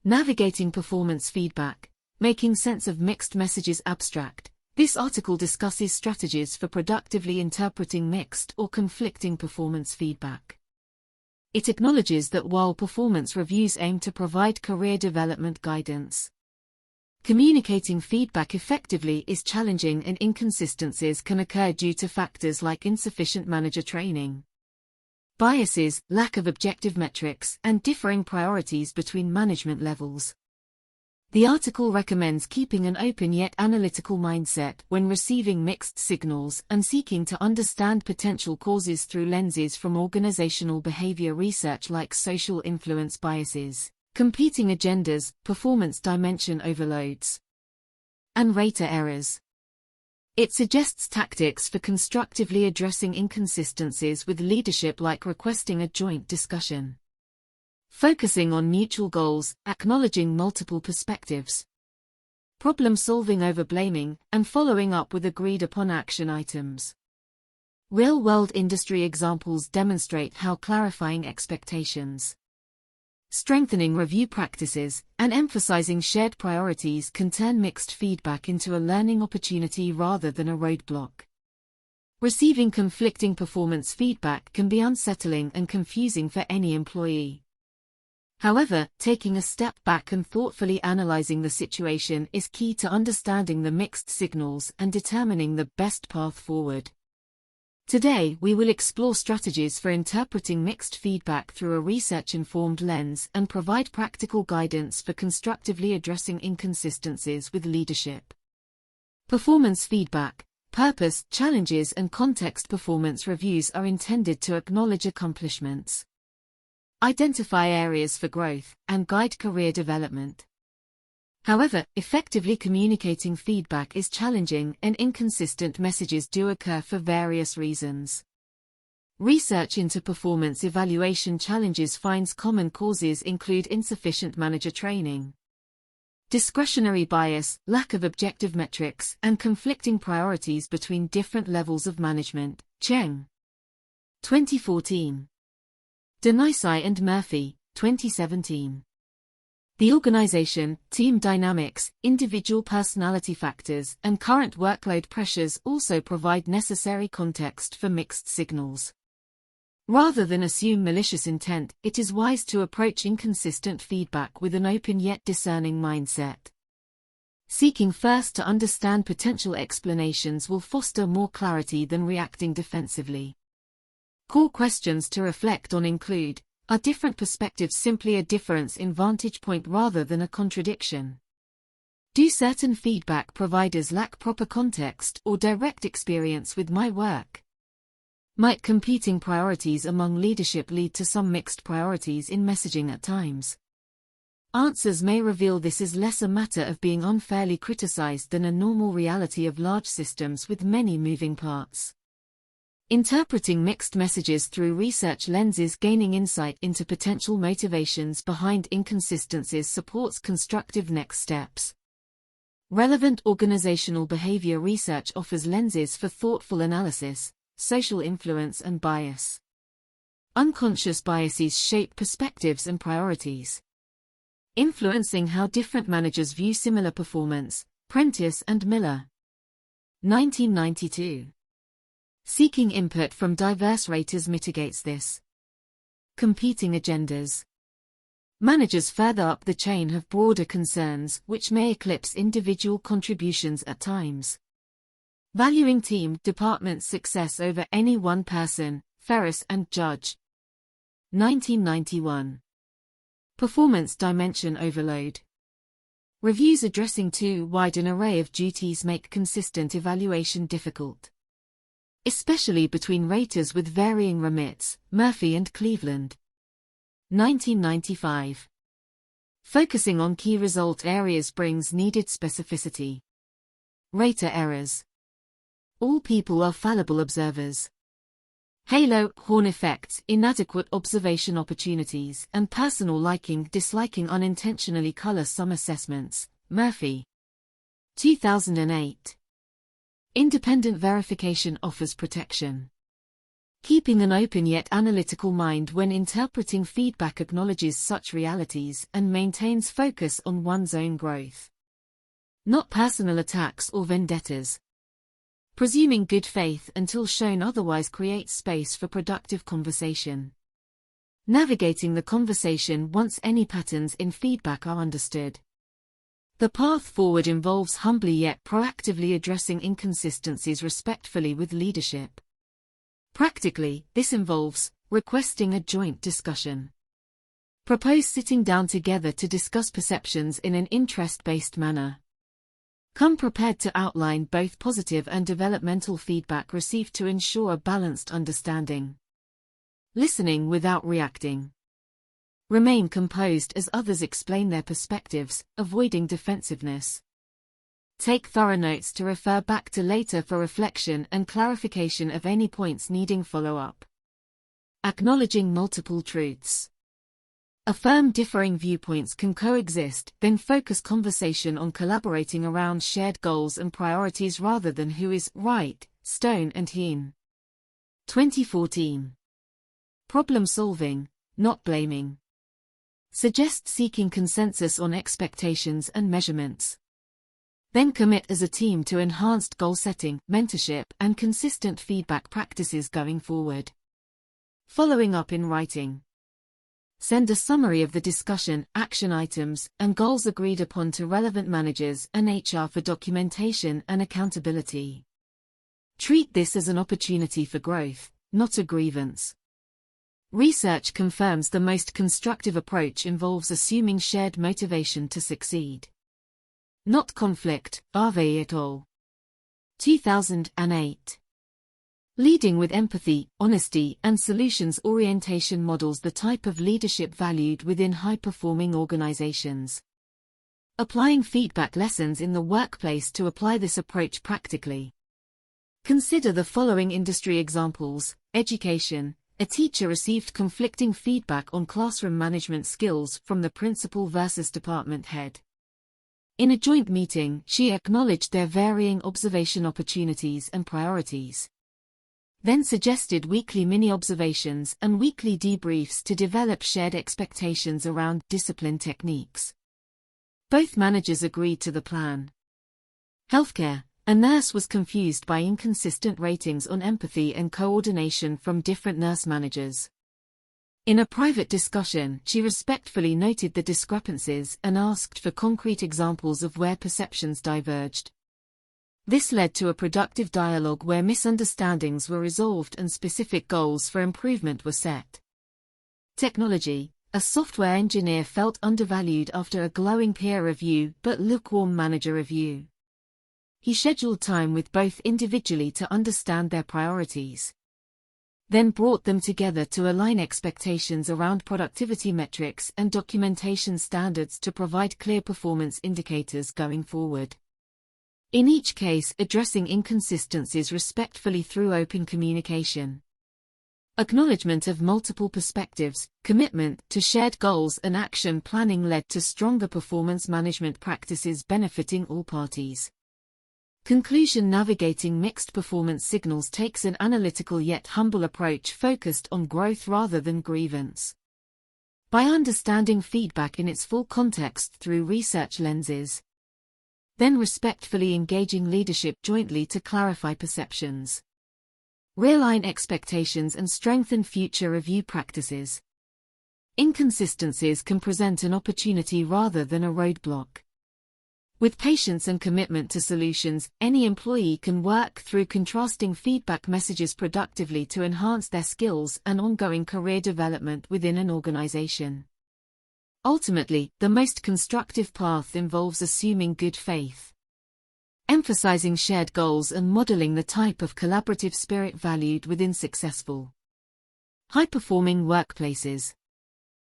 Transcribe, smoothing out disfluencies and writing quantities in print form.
Navigating performance feedback, making sense of mixed messages abstract. This article discusses strategies for productively interpreting mixed or conflicting performance feedback. It acknowledges that while performance reviews aim to provide career development guidance, communicating feedback effectively is challenging and inconsistencies can occur due to factors like insufficient manager training, biases, lack of objective metrics, and differing priorities between management levels. The article recommends keeping an open yet analytical mindset when receiving mixed signals and seeking to understand potential causes through lenses from organizational behavior research like social influence biases, competing agendas, performance dimension overloads, and rater errors. It suggests tactics for constructively addressing inconsistencies with leadership like requesting a joint discussion, focusing on mutual goals, acknowledging multiple perspectives, problem-solving over blaming, and following up with agreed-upon action items. Real-world industry examples demonstrate how clarifying expectations, strengthening review practices, and emphasizing shared priorities can turn mixed feedback into a learning opportunity rather than a roadblock. Receiving conflicting performance feedback can be unsettling and confusing for any employee. However, taking a step back and thoughtfully analyzing the situation is key to understanding the mixed signals and determining the best path forward. Today, we will explore strategies for interpreting mixed feedback through a research-informed lens and provide practical guidance for constructively addressing inconsistencies with leadership. Performance feedback, purpose, challenges, and context. Performance reviews are intended to acknowledge accomplishments, identify areas for growth, and guide career development. However, effectively communicating feedback is challenging and inconsistent messages do occur for various reasons. Research into performance evaluation challenges finds common causes include insufficient manager training, discretionary bias, lack of objective metrics, and conflicting priorities between different levels of management. Cheng, 2014. Denisi and Murphy, 2017. The organization, team dynamics, individual personality factors, and current workload pressures also provide necessary context for mixed signals. Rather than assume malicious intent, it is wise to approach inconsistent feedback with an open yet discerning mindset. Seeking first to understand potential explanations will foster more clarity than reacting defensively. Core questions to reflect on include: are different perspectives simply a difference in vantage point rather than a contradiction? Do certain feedback providers lack proper context or direct experience with my work? Might competing priorities among leadership lead to some mixed priorities in messaging at times? Answers may reveal this is less a matter of being unfairly criticized than a normal reality of large systems with many moving parts. Interpreting mixed messages through research lenses. Gaining insight into potential motivations behind inconsistencies supports constructive next steps. Relevant organizational behavior research offers lenses for thoughtful analysis, social influence and bias. Unconscious biases shape perspectives and priorities, influencing how different managers view similar performance. Prentice and Miller, 1992. Seeking input from diverse raters mitigates this. Competing agendas. Managers further up the chain have broader concerns, which may eclipse individual contributions at times. Valuing team department success over any one person. Ferris and Judge, 1991. Performance dimension overload. Reviews addressing too wide an array of duties make consistent evaluation difficult, especially between raters with varying remits. Murphy and Cleveland, 1995. Focusing on key result areas brings needed specificity. Rater errors. All people are fallible observers. Halo, horn effects, inadequate observation opportunities, and personal liking-disliking unintentionally color some assessments. Murphy, 2008. Independent verification offers protection. Keeping an open yet analytical mind when interpreting feedback acknowledges such realities and maintains focus on one's own growth, not personal attacks or vendettas. Presuming good faith until shown otherwise creates space for productive conversation. Navigating the conversation once any patterns in feedback are understood. The path forward involves humbly yet proactively addressing inconsistencies respectfully with leadership. Practically, this involves requesting a joint discussion. Propose sitting down together to discuss perceptions in an interest-based manner. Come prepared to outline both positive and developmental feedback received to ensure a balanced understanding. Listening without reacting. Remain composed as others explain their perspectives, avoiding defensiveness. Take thorough notes to refer back to later for reflection and clarification of any points needing follow-up. Acknowledging multiple truths. Affirm differing viewpoints can coexist, then focus conversation on collaborating around shared goals and priorities rather than who is right, Stone and Hien. 2014. Problem solving, not blaming. Suggest seeking consensus on expectations and measurements. Then commit as a team to enhanced goal setting, mentorship, and consistent feedback practices going forward. Following up in writing. Send a summary of the discussion, action items, and goals agreed upon to relevant managers and HR for documentation and accountability. Treat this as an opportunity for growth, not a grievance. Research confirms the most constructive approach involves assuming shared motivation to succeed, not conflict. Harvey et al. 2008. Leading with empathy, honesty, and solutions orientation models the type of leadership valued within high-performing organizations. Applying feedback lessons in the workplace to apply this approach practically. Consider the following industry examples. Education. A teacher received conflicting feedback on classroom management skills from the principal versus department head. In a joint meeting, she acknowledged their varying observation opportunities and priorities. Then suggested weekly mini-observations and weekly debriefs to develop shared expectations around discipline techniques. Both managers agreed to the plan. Healthcare. A nurse was confused by inconsistent ratings on empathy and coordination from different nurse managers. In a private discussion, she respectfully noted the discrepancies and asked for concrete examples of where perceptions diverged. This led to a productive dialogue where misunderstandings were resolved and specific goals for improvement were set. Technology. A software engineer felt undervalued after a glowing peer review but lukewarm manager review. He scheduled time with both individually to understand their priorities. Then brought them together to align expectations around productivity metrics and documentation standards to provide clear performance indicators going forward. In each case, addressing inconsistencies respectfully through open communication. Acknowledgement of multiple perspectives, commitment to shared goals and action planning led to stronger performance management practices benefiting all parties. Conclusion. Navigating mixed performance signals takes an analytical yet humble approach focused on growth rather than grievance. By understanding feedback in its full context through research lenses, then respectfully engaging leadership jointly to clarify perceptions, realign expectations and strengthen future review practices. Inconsistencies can present an opportunity rather than a roadblock. With patience and commitment to solutions, any employee can work through contrasting feedback messages productively to enhance their skills and ongoing career development within an organization. Ultimately, the most constructive path involves assuming good faith, emphasizing shared goals and modeling the type of collaborative spirit valued within successful, high-performing workplaces.